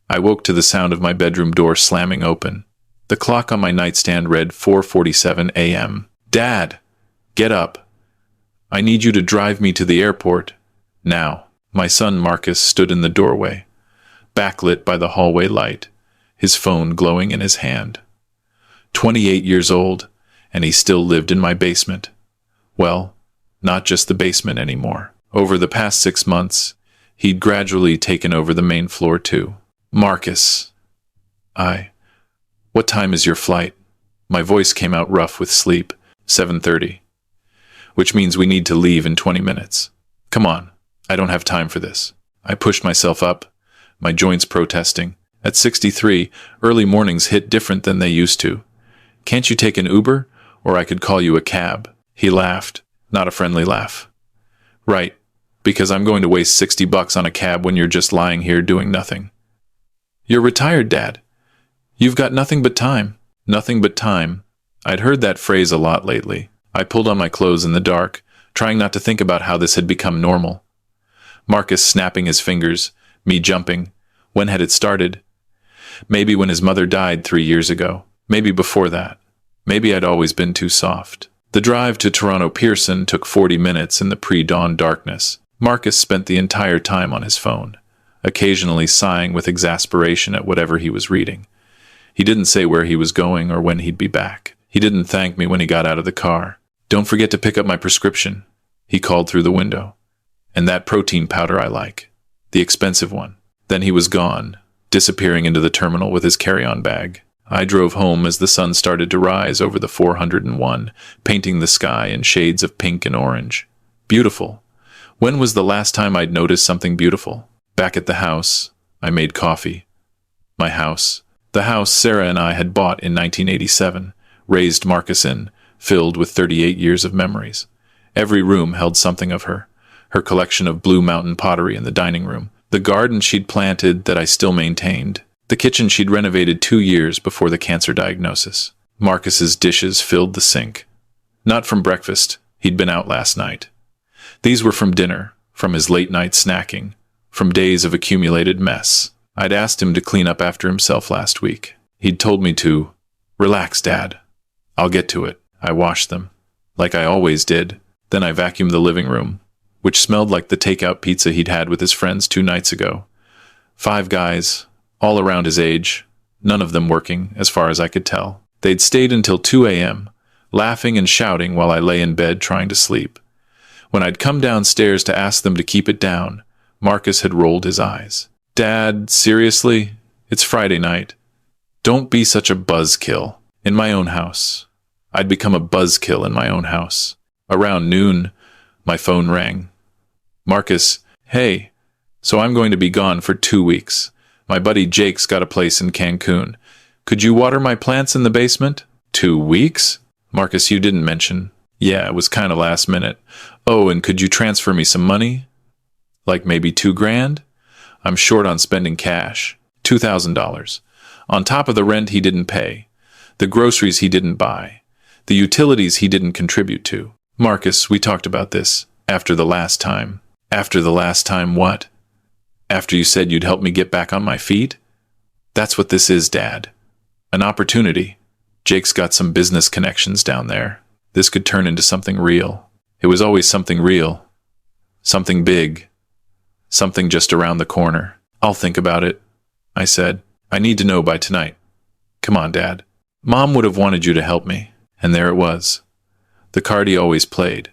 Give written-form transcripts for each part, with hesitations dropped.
I woke to the sound of my bedroom door slamming open. The clock on my nightstand read 4:47 a.m. Dad, get up. I need you to drive me to the airport. Now. My son Marcus stood in the doorway, backlit by the hallway light, his phone glowing in his hand. 28 years old, and he still lived in my basement. Well, not just the basement anymore. Over the past 6 months, he'd gradually taken over the main floor too. Marcus. What time is your flight? My voice came out rough with sleep. 7:30. Which means we need to leave in 20 minutes. Come on, I don't have time for this. I pushed myself up, my joints protesting. At 63, early mornings hit different than they used to. Can't you take an Uber, or I could call you a cab? He laughed, not a friendly laugh. Right, because I'm going to waste $60 on a cab when you're just lying here doing nothing. You're retired, Dad. You've got nothing but time. Nothing but time. I'd heard that phrase a lot lately. I pulled on my clothes in the dark, trying not to think about how this had become normal. Marcus snapping his fingers, me jumping. When had it started? Maybe when his mother died 3 years ago. Maybe before that. Maybe I'd always been too soft. The drive to Toronto Pearson took 40 minutes in the pre-dawn darkness. Marcus spent the entire time on his phone, occasionally sighing with exasperation at whatever he was reading. He didn't say where he was going or when he'd be back. He didn't thank me when he got out of the car. Don't forget to pick up my prescription, he called through the window. And that protein powder I like. The expensive one. Then he was gone, disappearing into the terminal with his carry-on bag. I drove home as the sun started to rise over the 401, painting the sky in shades of pink and orange. Beautiful. When was the last time I'd noticed something beautiful? Back at the house, I made coffee. My house. The house Sarah and I had bought in 1987, raised Marcus in, filled with 38 years of memories. Every room held something of her. Her collection of Blue Mountain pottery in the dining room, the garden she'd planted that I still maintained, the kitchen she'd renovated 2 years before the cancer diagnosis. Marcus's dishes filled the sink. Not from breakfast, he'd been out last night. These were from dinner, from his late-night snacking, from days of accumulated mess. I'd asked him to clean up after himself last week. He'd told me to, "Relax, Dad. I'll get to it." I washed them, like I always did. Then I vacuumed the living room, which smelled like the takeout pizza he'd had with his friends 2 nights ago. 5 guys, all around his age, none of them working, as far as I could tell. They'd stayed until 2 a.m., laughing and shouting while I lay in bed trying to sleep. When I'd come downstairs to ask them to keep it down, Marcus had rolled his eyes. "Dad, seriously? It's Friday night. Don't be such a buzzkill." In my own house. I'd become a buzzkill in my own house. Around noon, my phone rang. "Marcus, hey, so I'm going to be gone for 2 weeks. My buddy Jake's got a place in Cancun. Could you water my plants in the basement?" 2 weeks? Marcus, you didn't mention. Yeah, it was kind of last minute. Oh, and could you transfer me some money? Like maybe $2,000? I'm short on spending cash. $2,000. On top of the rent he didn't pay, the groceries he didn't buy, the utilities he didn't contribute to. Marcus, we talked about this. After the last time. After the last time what? After you said you'd help me get back on my feet? That's what this is, Dad. An opportunity. Jake's got some business connections down there. This could turn into something real. It was always something real. Something big. Something just around the corner. I'll think about it, I said. I need to know by tonight. Come on, Dad. Mom would have wanted you to help me. And there it was. The card he always played.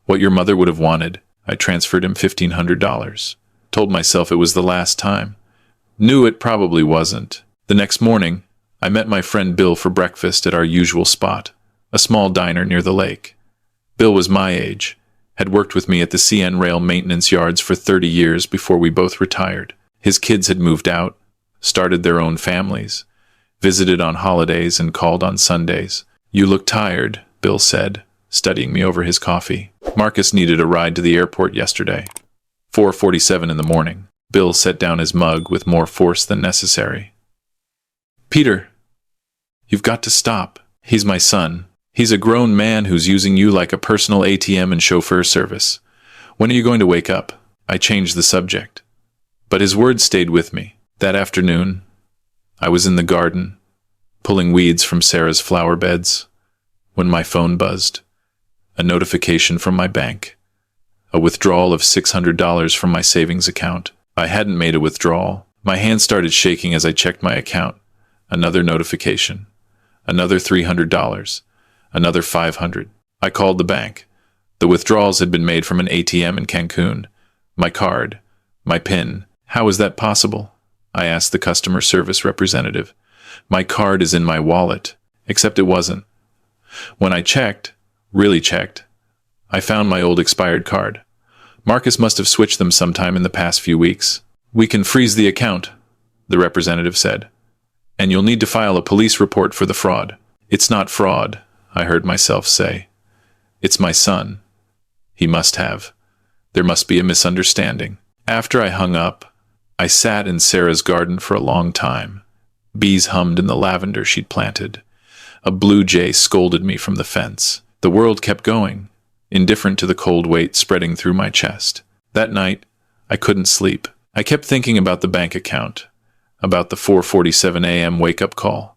What your mother would have wanted. I transferred him $1,500. Told myself it was the last time. Knew it probably wasn't. The next morning, I met my friend Bill for breakfast at our usual spot, a small diner near the lake. Bill was my age, had worked with me at the CN Rail maintenance yards for 30 years before we both retired. His kids had moved out, started their own families, visited on holidays and called on Sundays. "You look tired," Bill said, studying me over his coffee. Marcus needed a ride to the airport yesterday. 4:47 in the morning. Bill set down his mug with more force than necessary. "Peter, you've got to stop. He's my son. He's a grown man who's using you like a personal ATM and chauffeur service. When are you going to wake up?" I changed the subject. But his words stayed with me. That afternoon, I was in the garden, pulling weeds from Sarah's flower beds, when my phone buzzed. A notification from my bank. A withdrawal of $600 from my savings account. I hadn't made a withdrawal. My hand started shaking as I checked my account. Another notification. Another $300. Another $500. I called the bank. The withdrawals had been made from an ATM in Cancun. My card. My PIN. How is that possible? I asked the customer service representative. My card is in my wallet. Except it wasn't. When I checked, really checked, I found my old expired card. Marcus must have switched them sometime in the past few weeks. We can freeze the account, the representative said. And you'll need to file a police report for the fraud. It's not fraud, I heard myself say. It's my son. He must have. There must be a misunderstanding. After I hung up, I sat in Sarah's garden for a long time. Bees hummed in the lavender she'd planted. A blue jay scolded me from the fence. The world kept going, indifferent to the cold weight spreading through my chest. That night, I couldn't sleep. I kept thinking about the bank account, about the 4:47 a.m. wake-up call,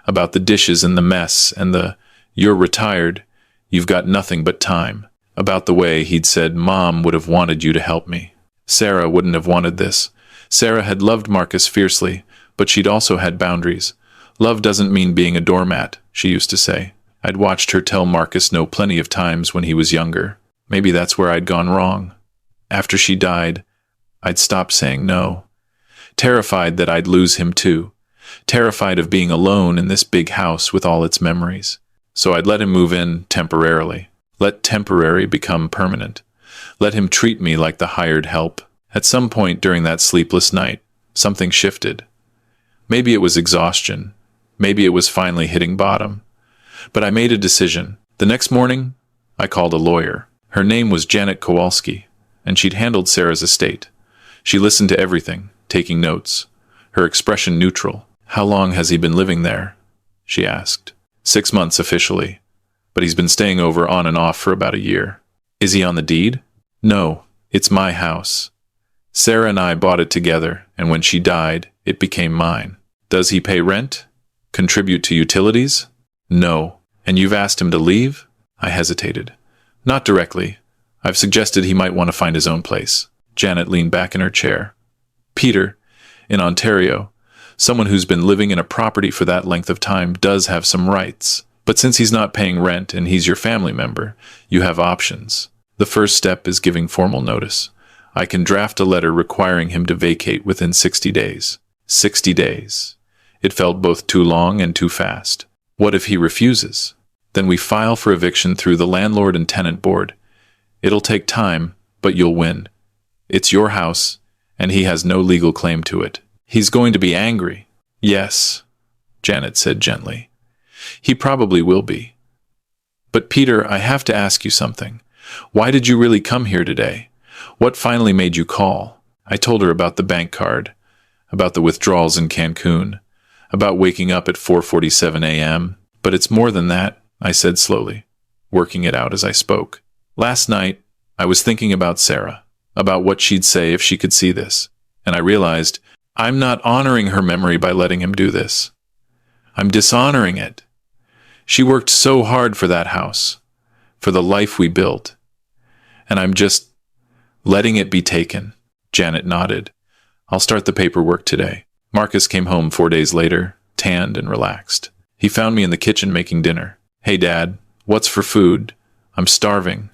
about the dishes and the mess and the, "You're retired, you've got nothing but time," about the way he'd said Mom would have wanted you to help me. Sarah wouldn't have wanted this. Sarah had loved Marcus fiercely, but she'd also had boundaries. Love doesn't mean being a doormat, she used to say. I'd watched her tell Marcus no plenty of times when he was younger. Maybe that's where I'd gone wrong. After she died, I'd stopped saying no. Terrified that I'd lose him too. Terrified of being alone in this big house with all its memories. So I'd let him move in temporarily. Let temporary become permanent. Let him treat me like the hired help. At some point during that sleepless night, something shifted. Maybe it was exhaustion. Maybe it was finally hitting bottom. But I made a decision. The next morning, I called a lawyer. Her name was Janet Kowalski, and she'd handled Sarah's estate. She listened to everything, taking notes. Her expression neutral. "How long has he been living there?" she asked. 6 months officially, but he's been staying over on and off for about a year. "Is he on the deed?" "No, it's my house. Sarah and I bought it together, and when she died, it became mine." "Does he pay rent? Contribute to utilities?" "No." "And you've asked him to leave?" I hesitated. "Not directly. I've suggested he might want to find his own place." Janet leaned back in her chair. "Peter, in Ontario, someone who's been living in a property for that length of time does have some rights. But since he's not paying rent and he's your family member, you have options. The first step is giving formal notice. I can draft a letter requiring him to vacate within 60 days. 60 days. It felt both too long and too fast. What if he refuses? Then we file for eviction through the landlord and tenant board. It'll take time, but you'll win. It's your house, and he has no legal claim to it. He's going to be angry." "Yes," Janet said gently. "He probably will be. But Peter, I have to ask you something. Why did you really come here today? What finally made you call?" I told her about the bank card, about the withdrawals in Cancun, about waking up at 4:47 a.m. "But it's more than that," I said slowly, working it out as I spoke. "Last night, I was thinking about Sarah, about what she'd say if she could see this, and I realized I'm not honoring her memory by letting him do this. I'm dishonoring it. She worked so hard for that house, for the life we built, and I'm just letting it be taken." Janet nodded. "I'll start the paperwork today." Marcus came home 4 days later, tanned and relaxed. He found me in the kitchen making dinner. "Hey, Dad, what's for food? I'm starving.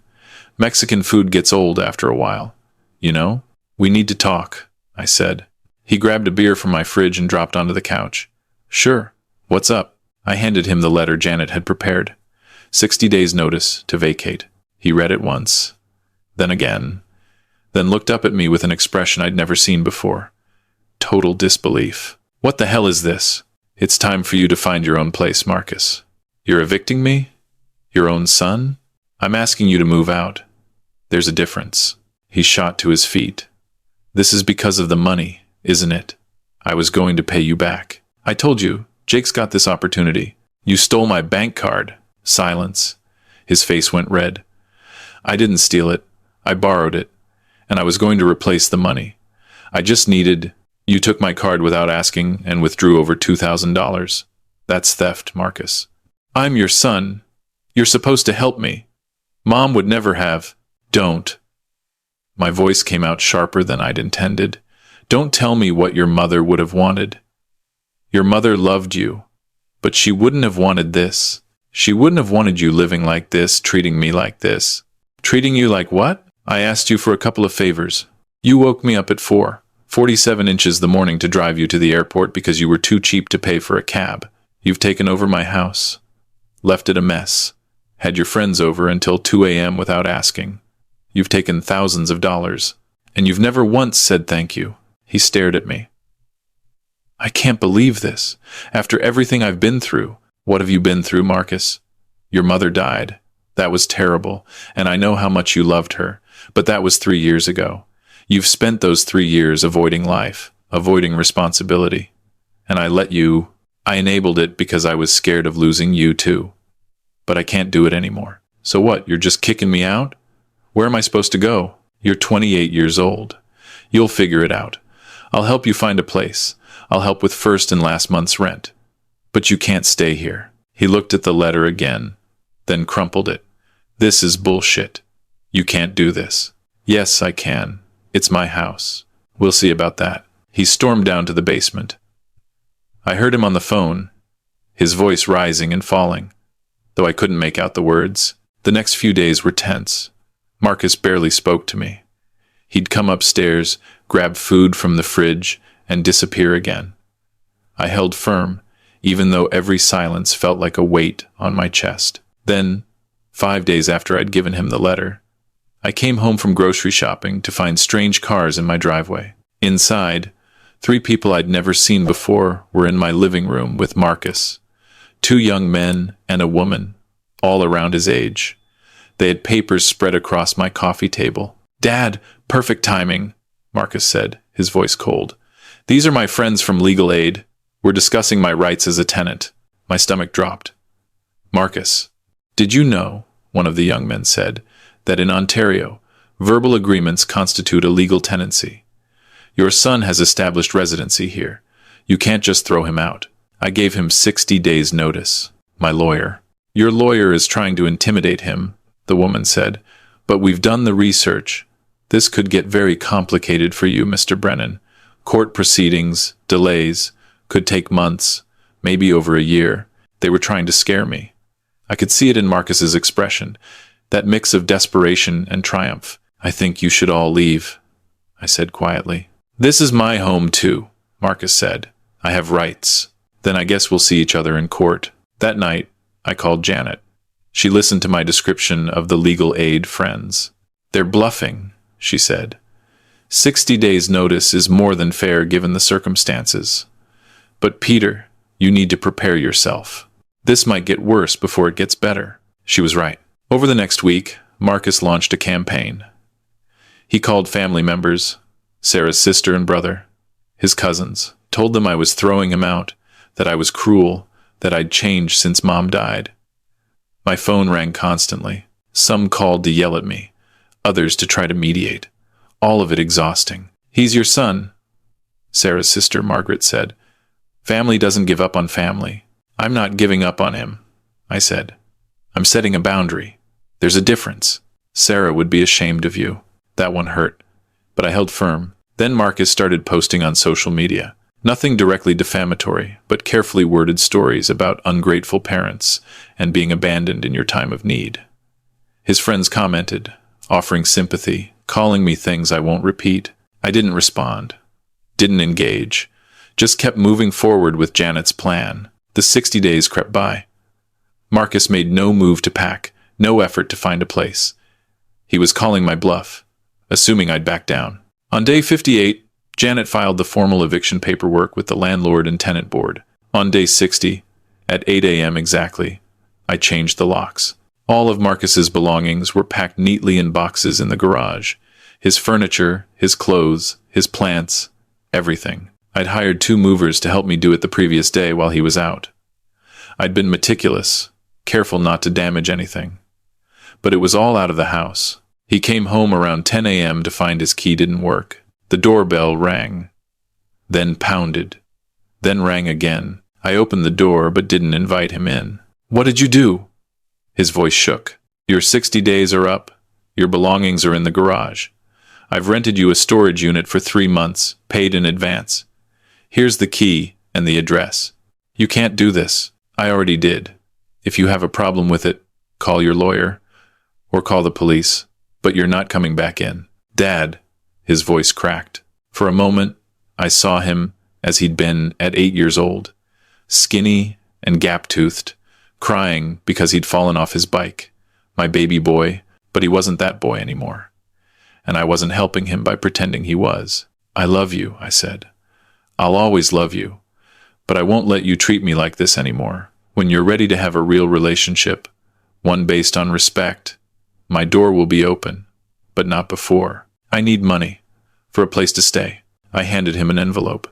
Mexican food gets old after a while. You know? We need to talk," I said. He grabbed a beer from my fridge and dropped onto the couch. "Sure. What's up?" I handed him the letter Janet had prepared. 60 days notice to vacate. He read it once, then again, then looked up at me with an expression I'd never seen before. Total disbelief. "What the hell is this?" "It's time for you to find your own place, Marcus." "You're evicting me? Your own son?" "I'm asking you to move out. There's a difference." He shot to his feet. "This is because of the money, isn't it? I was going to pay you back. I told you, Jake's got this opportunity. You stole my bank card." Silence. His face went red. "I didn't steal it. I borrowed it. And I was going to replace the money. I just needed..." You took my card without asking and withdrew over $2,000. That's theft, Marcus. I'm your son. You're supposed to help me. Mom would never have. Don't. My voice came out sharper than I'd intended. Don't tell me what your mother would have wanted. Your mother loved you, but she wouldn't have wanted this. She wouldn't have wanted you living like this, treating me like this. Treating you like what? I asked you for a couple of favors. You woke me up at 4:47 inches the morning to drive you to the airport because you were too cheap to pay for a cab. You've taken over my house. Left it a mess. Had your friends over until 2 a.m. without asking. You've taken thousands of dollars, and you've never once said thank you. He stared at me. I can't believe this. After everything I've been through. What have you been through, Marcus? Your mother died. That was terrible, and I know how much you loved her, but that was 3 years ago. You've spent those 3 years avoiding life, avoiding responsibility. And I enabled it because I was scared of losing you too. But I can't do it anymore. So what, you're just kicking me out? Where am I supposed to go? You're 28 years old. You'll figure it out. I'll help you find a place. I'll help with first and last month's rent. But you can't stay here. He looked at the letter again, then crumpled it. This is bullshit. You can't do this. Yes, I can. It's my house. We'll see about that. He stormed down to the basement. I heard him on the phone, his voice rising and falling, though I couldn't make out the words. The next few days were tense. Marcus barely spoke to me. He'd come upstairs, grab food from the fridge, and disappear again. I held firm, even though every silence felt like a weight on my chest. Then, 5 days after I'd given him the letter, I came home from grocery shopping to find strange cars in my driveway. Inside, 3 people I'd never seen before were in my living room with Marcus. 2 young men and a woman, all around his age. They had papers spread across my coffee table. Dad, perfect timing, Marcus said, his voice cold. These are my friends from legal aid. We're discussing my rights as a tenant. My stomach dropped. Marcus, did you know, one of the young men said, that in Ontario, verbal agreements constitute a legal tenancy? Your son has established residency here. You can't just throw him out. I gave him 60 days' notice. My lawyer. Your lawyer is trying to intimidate him, the woman said, but we've done the research. This could get very complicated for you, Mr. Brennan. Court proceedings, delays, could take months, maybe over a year. They were trying to scare me. I could see it in Marcus's expression, that mix of desperation and triumph. I think you should all leave, I said quietly. This is my home too, Marcus said. I have rights. Then I guess we'll see each other in court. That night, I called Janet. She listened to my description of the legal aid friends. They're bluffing, she said. 60 days' notice is more than fair given the circumstances. But Peter, you need to prepare yourself. This might get worse before it gets better. She was right. Over the next week, Marcus launched a campaign. He called family members, Sarah's sister and brother, his cousins, told them I was throwing him out, that I was cruel, that I'd changed since Mom died. My phone rang constantly. Some called to yell at me, others to try to mediate. All of it exhausting. He's your son, Sarah's sister Margaret said. Family doesn't give up on family. I'm not giving up on him, I said. I'm setting a boundary. There's a difference. Sarah would be ashamed of you. That one hurt. But I held firm. Then Marcus started posting on social media. Nothing directly defamatory, but carefully worded stories about ungrateful parents and being abandoned in your time of need. His friends commented, offering sympathy, calling me things I won't repeat. I didn't respond, didn't engage, just kept moving forward with Janet's plan. The 60 days crept by. Marcus made no move to pack, no effort to find a place. He was calling my bluff, assuming I'd back down. On day 58, Janet filed the formal eviction paperwork with the landlord and tenant board. On day 60, at 8 a.m. exactly, I changed the locks. All of Marcus's belongings were packed neatly in boxes in the garage. His furniture, his clothes, his plants, everything. I'd hired 2 movers to help me do it the previous day while he was out. I'd been meticulous, careful not to damage anything. But it was all out of the house. He came home around 10 a.m. to find his key didn't work. The doorbell rang. then pounded, then rang again. I opened the door but didn't invite him in. "What did you do?" His voice shook. "Your 60 days are up. Your belongings are in the garage. I've rented you a storage unit for 3 months, paid in advance. Here's the key and the address. You can't do this. I already did. If you have a problem with it, call your lawyer or call the police, but you're not coming back in." "Dad," his voice cracked. For a moment, I saw him as he'd been at 8 years old, skinny and gap-toothed, crying because he'd fallen off his bike. My baby boy, but he wasn't that boy anymore. And I wasn't helping him by pretending he was. "I love you," I said. "I'll always love you, but I won't let you treat me like this anymore. When you're ready to have a real relationship, one based on respect, my door will be open, but not before. I need money for a place to stay." I handed him an envelope.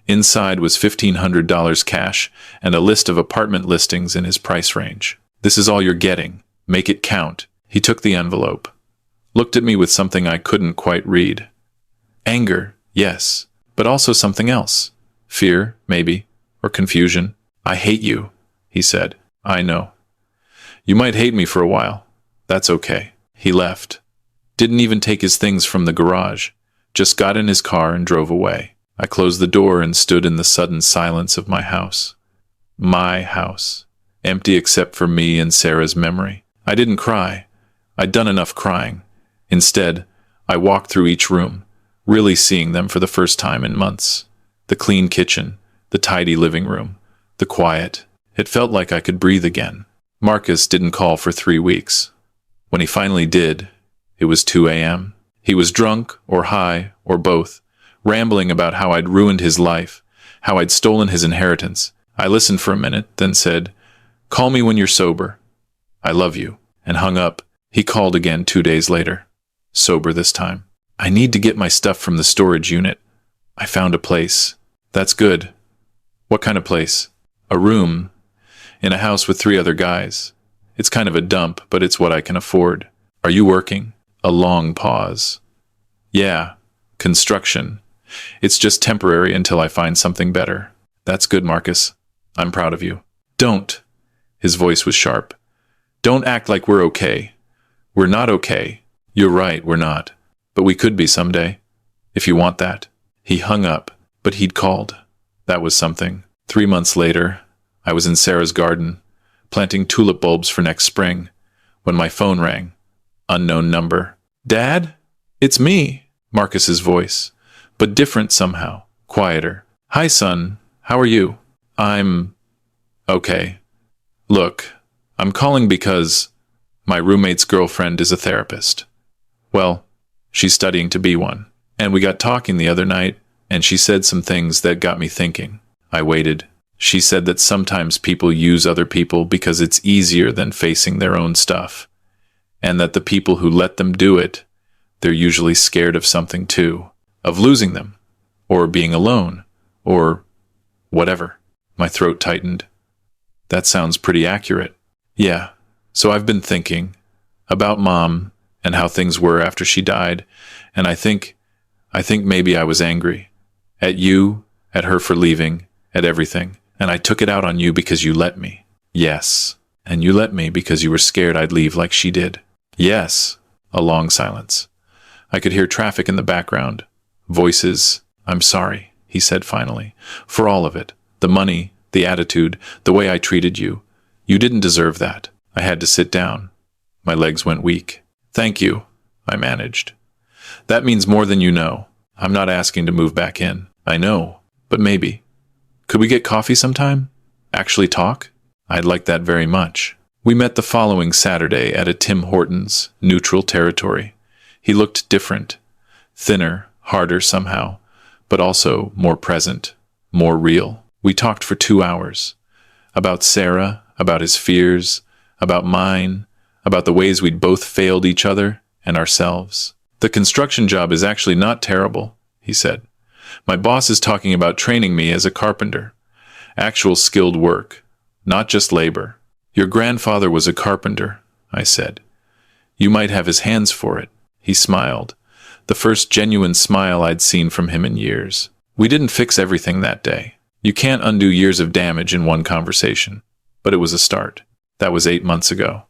Inside was $1,500 cash and a list of apartment listings in his price range. "This is all you're getting. Make it count." He took the envelope, looked at me with something I couldn't quite read. Anger, yes, but also something else. Fear, maybe, or confusion. "I hate you," he said. "I know. You might hate me for a while. That's okay." He left. Didn't even take his things from the garage. Just got in his car and drove away. I closed the door and stood in the sudden silence of my house. My house. Empty except for me and Sarah's memory. I didn't cry. I'd done enough crying. Instead, I walked through each room, really seeing them for the first time in months. The clean kitchen, the tidy living room, the quiet. It felt like I could breathe again. Marcus didn't call for 3 weeks. When he finally did, it was 2 a.m. He was drunk, or high, or both, rambling about how I'd ruined his life, how I'd stolen his inheritance. I listened for a minute, then said, "Call me when you're sober. I love you," and hung up. He called again 2 days later. Sober this time. "I need to get my stuff from the storage unit. I found a place." "That's good." "What kind of place?" "A room in a house with 3 other guys. It's kind of a dump, but it's what I can afford." "Are you working?" A long pause. "Yeah, construction. It's just temporary until I find something better." "That's good, Marcus. I'm proud of you." "Don't." His voice was sharp. "Don't act like we're okay. We're not okay. You're right, we're not. But we could be someday, if you want that." He hung up, but he'd called. That was something. 3 months later, I was in Sarah's garden, planting tulip bulbs for next spring, when my phone rang. Unknown number. "Dad? It's me." Marcus's voice, but different somehow, quieter. "Hi, son. How are you?" "I'm okay. Look, I'm calling because my roommate's girlfriend is a therapist. Well, she's studying to be one. And we got talking the other night, and she said some things that got me thinking." I waited. "She said that sometimes people use other people because it's easier than facing their own stuff. And that the people who let them do it, they're usually scared of something too. Of losing them. Or being alone. Or whatever." My throat tightened. "That sounds pretty accurate." "Yeah. So I've been thinking about Mom and how things were after she died, and I think maybe I was angry. At you, at her for leaving, at everything. And I took it out on you because you let me." "Yes. And you let me because you were scared I'd leave like she did." "Yes." A long silence. I could hear traffic in the background. Voices. "I'm sorry," he said finally. "For all of it. The money, the attitude, the way I treated you. You didn't deserve that." I had to sit down. My legs went weak. "Thank you," I managed. "That means more than you know. I'm not asking to move back in. I know, but maybe. Could we get coffee sometime? Actually talk? I'd like that very much." We met the following Saturday at a Tim Hortons, neutral territory. He looked different. Thinner, harder somehow, but also more present, more real. We talked for 2 hours. About Sarah, about his fears, about mine, about the ways we'd both failed each other and ourselves. "The construction job is actually not terrible," he said. "My boss is talking about training me as a carpenter. Actual skilled work, not just labor." "Your grandfather was a carpenter," I said. "You might have his hands for it." He smiled, the first genuine smile I'd seen from him in years. We didn't fix everything that day. You can't undo years of damage in one conversation. But it was a start. That was 8 months ago.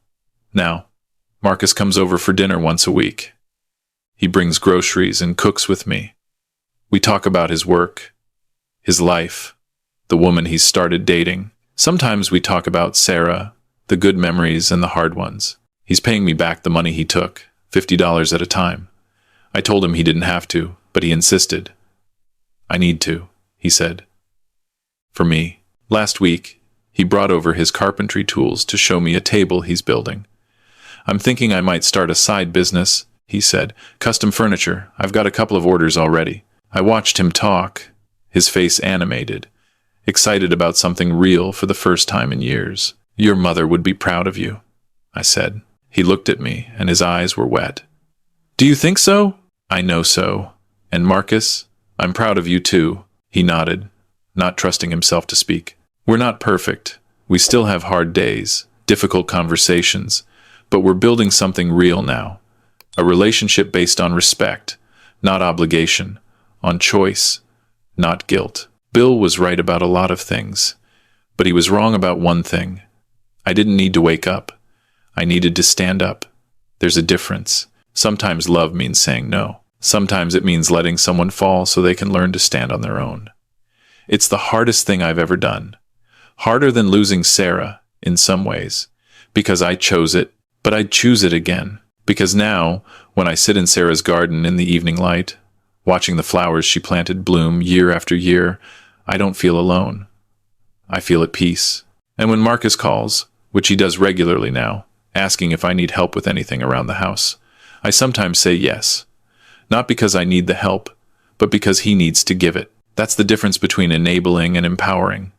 Now, Marcus comes over for dinner once a week. He brings groceries and cooks with me. We talk about his work, his life, the woman he's started dating. Sometimes we talk about Sarah, the good memories and the hard ones. He's paying me back the money he took, $50 at a time. I told him he didn't have to, but he insisted. I need to, he said. For me, last week, he brought over his carpentry tools to show me a table he's building. I'm thinking I might start a side business, he said. Custom furniture. I've got a couple of orders already. I watched him talk, his face animated, excited about something real for the first time in years. Your mother would be proud of you, I said. He looked at me, and his eyes were wet. Do you think so? I know so. And Marcus, I'm proud of you too. He nodded, not trusting himself to speak. We're not perfect. We still have hard days, difficult conversations, but we're building something real now. A relationship based on respect, not obligation, on choice, not guilt. Bill was right about a lot of things, but he was wrong about one thing. I didn't need to wake up. I needed to stand up. There's a difference. Sometimes love means saying no. Sometimes it means letting someone fall so they can learn to stand on their own. It's the hardest thing I've ever done. Harder than losing Sarah, in some ways, because I chose it, but I'd choose it again. Because now, when I sit in Sarah's garden in the evening light, watching the flowers she planted bloom year after year, I don't feel alone. I feel at peace. And when Marcus calls, which he does regularly now, asking if I need help with anything around the house, I sometimes say yes. Not because I need the help, but because he needs to give it. That's the difference between enabling and empowering.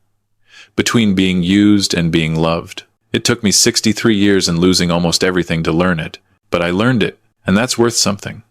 Between being used and being loved. It took me 63 years and losing almost everything to learn it, but I learned it, and that's worth something.